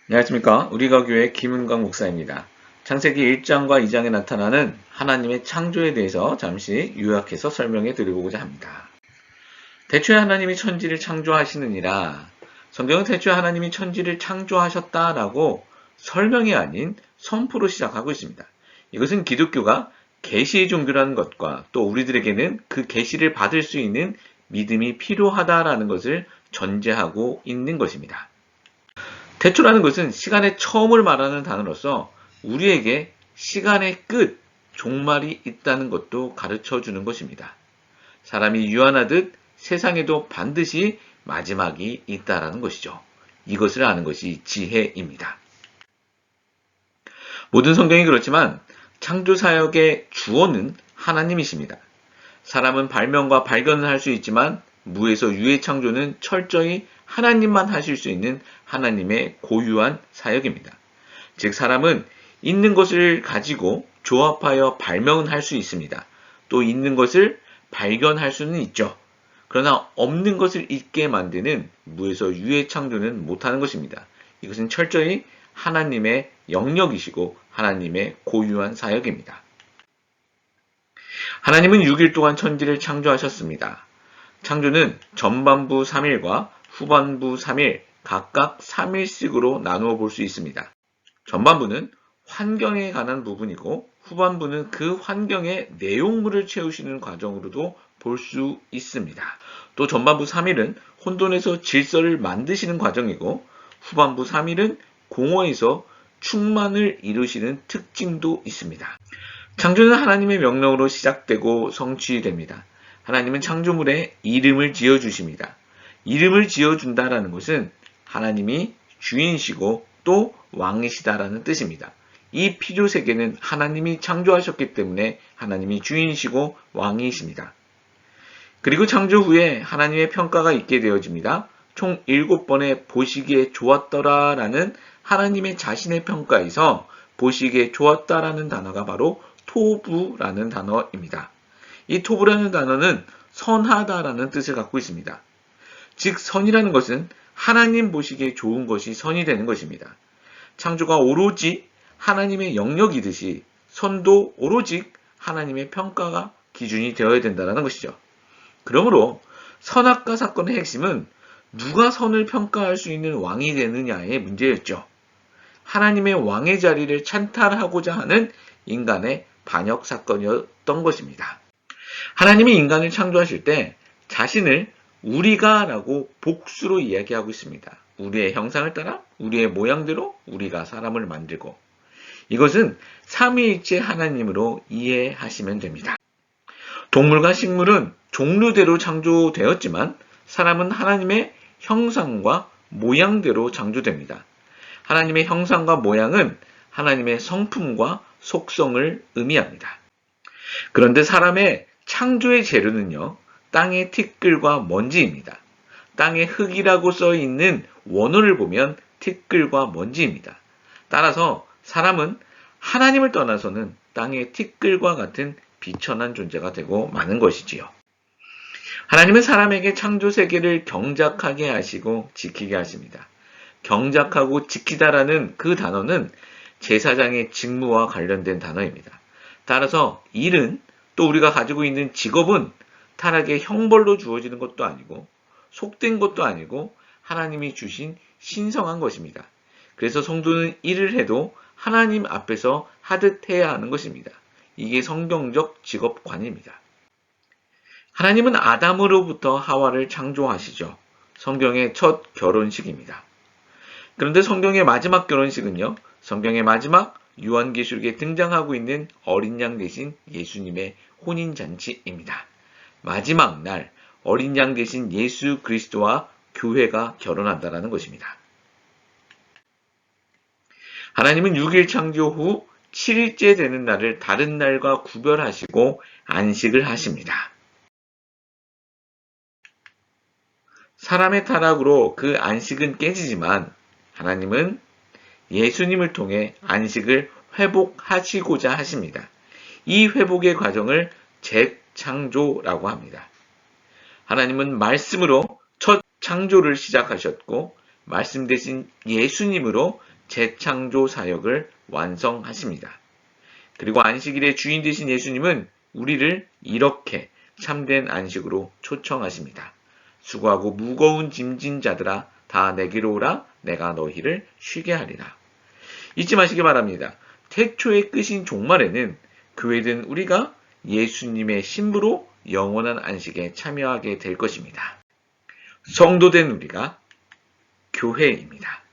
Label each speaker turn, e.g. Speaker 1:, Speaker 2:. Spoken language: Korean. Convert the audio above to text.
Speaker 1: 안녕하십니까. 우리가 교회 김은광 목사입니다. 창세기 1장과 2장에 나타나는 하나님의 창조에 대해서 잠시 요약해서 설명해 드리고자 합니다. 태초에 하나님이 천지를 창조하시느니라. 성경은 태초에 하나님이 천지를 창조하셨다라고 설명이 아닌 선포로 시작하고 있습니다. 이것은 기독교가 계시의 종교라는 것과 또 우리들에게는 그 계시를 받을 수 있는 믿음이 필요하다라는 것을 전제하고 있는 것입니다. 태초라는 것은 시간의 처음을 말하는 단어로서 우리에게 시간의 끝, 종말이 있다는 것도 가르쳐 주는 것입니다. 사람이 유한하듯 세상에도 반드시 마지막이 있다라는 것이죠. 이것을 아는 것이 지혜입니다. 모든 성경이 그렇지만 창조 사역의 주어는 하나님이십니다. 사람은 발명과 발견을 할 수 있지만 무에서 유의 창조는 철저히 하나님만 하실 수 있는 하나님의 고유한 사역입니다. 즉 사람은 있는 것을 가지고 조합하여 발명은 할 수 있습니다. 또 있는 것을 발견할 수는 있죠. 그러나 없는 것을 있게 만드는 무에서 유의 창조는 못하는 것입니다. 이것은 철저히 하나님의 영역이시고 하나님의 고유한 사역입니다. 하나님은 6일 동안 천지를 창조하셨습니다. 창조는 전반부 3일과 후반부 3일, 각각 3일씩으로 나누어 볼 수 있습니다. 전반부는 환경에 관한 부분이고 후반부는 그 환경의 내용물을 채우시는 과정으로도 볼 수 있습니다. 또 전반부 3일은 혼돈에서 질서를 만드시는 과정이고 후반부 3일은 공허에서 충만을 이루시는 특징도 있습니다. 창조는 하나님의 명령으로 시작되고 성취됩니다. 하나님은 창조물에 이름을 지어주십니다. 이름을 지어준다라는 것은 하나님이 주인이시고 또 왕이시다라는 뜻입니다. 이 피조세계는 하나님이 창조하셨기 때문에 하나님이 주인이시고 왕이십니다. 그리고 창조 후에 하나님의 평가가 있게 되어집니다. 총 7번의 보시기에 좋았더라라는 하나님의 자신의 평가에서 보시기에 좋았다라는 단어가 바로 토부라는 단어입니다. 이 토부라는 단어는 선하다라는 뜻을 갖고 있습니다. 즉 선이라는 것은 하나님 보시기에 좋은 것이 선이 되는 것입니다. 창조가 오로지 하나님의 영역이듯이 선도 오로지 하나님의 평가가 기준이 되어야 된다는 것이죠. 그러므로 선악과 사건의 핵심은 누가 선을 평가할 수 있는 왕이 되느냐의 문제였죠. 하나님의 왕의 자리를 찬탈하고자 하는 인간의 반역 사건이었던 것입니다. 하나님이 인간을 창조하실 때 자신을 우리가 라고 복수로 이야기하고 있습니다. 우리의 형상을 따라 우리의 모양대로 우리가 사람을 만들고 이것은 삼위일체 하나님으로 이해하시면 됩니다. 동물과 식물은 종류대로 창조되었지만 사람은 하나님의 형상과 모양대로 창조됩니다. 하나님의 형상과 모양은 하나님의 성품과 속성을 의미합니다. 그런데 사람의 창조의 재료는요, 땅의 티끌과 먼지입니다. 땅의 흙이라고 써 있는 원어를 보면 티끌과 먼지입니다. 따라서 사람은 하나님을 떠나서는 땅의 티끌과 같은 비천한 존재가 되고 마는 것이지요. 하나님은 사람에게 창조 세계를 경작하게 하시고 지키게 하십니다. 경작하고 지키다라는 그 단어는 제사장의 직무와 관련된 단어입니다. 따라서 일은 또 우리가 가지고 있는 직업은 타락의 형벌로 주어지는 것도 아니고 속된 것도 아니고 하나님이 주신 신성한 것입니다. 그래서 성도는 일을 해도 하나님 앞에서 하듯 해야 하는 것입니다. 이게 성경적 직업관입니다. 하나님은 아담으로부터 하와를 창조하시죠. 성경의 첫 결혼식입니다. 그런데 성경의 마지막 결혼식은요. 성경의 마지막 요한계시록에 등장하고 있는 어린 양 대신 예수님의 혼인잔치입니다. 마지막 날 어린 양 대신 예수 그리스도와 교회가 결혼한다는 것입니다. 하나님은 6일 창조 후 7일째 되는 날을 다른 날과 구별하시고 안식을 하십니다. 사람의 타락으로 그 안식은 깨지지만 하나님은 예수님을 통해 안식을 회복하시고자 하십니다. 이 회복의 과정을 재창조라고 합니다. 하나님은 말씀으로 첫 창조를 시작하셨고 말씀 대신 예수님으로 재창조 사역을 완성하십니다. 그리고 안식일의 주인 되신 예수님은 우리를 이렇게 참된 안식으로 초청하십니다. 수고하고 무거운 짐진 자들아 다 내게로 오라 내가 너희를 쉬게 하리라. 잊지 마시기 바랍니다. 태초의 끝인 종말에는 교회된 우리가 예수님의 신부로 영원한 안식에 참여하게 될 것입니다. 성도된 우리가 교회입니다.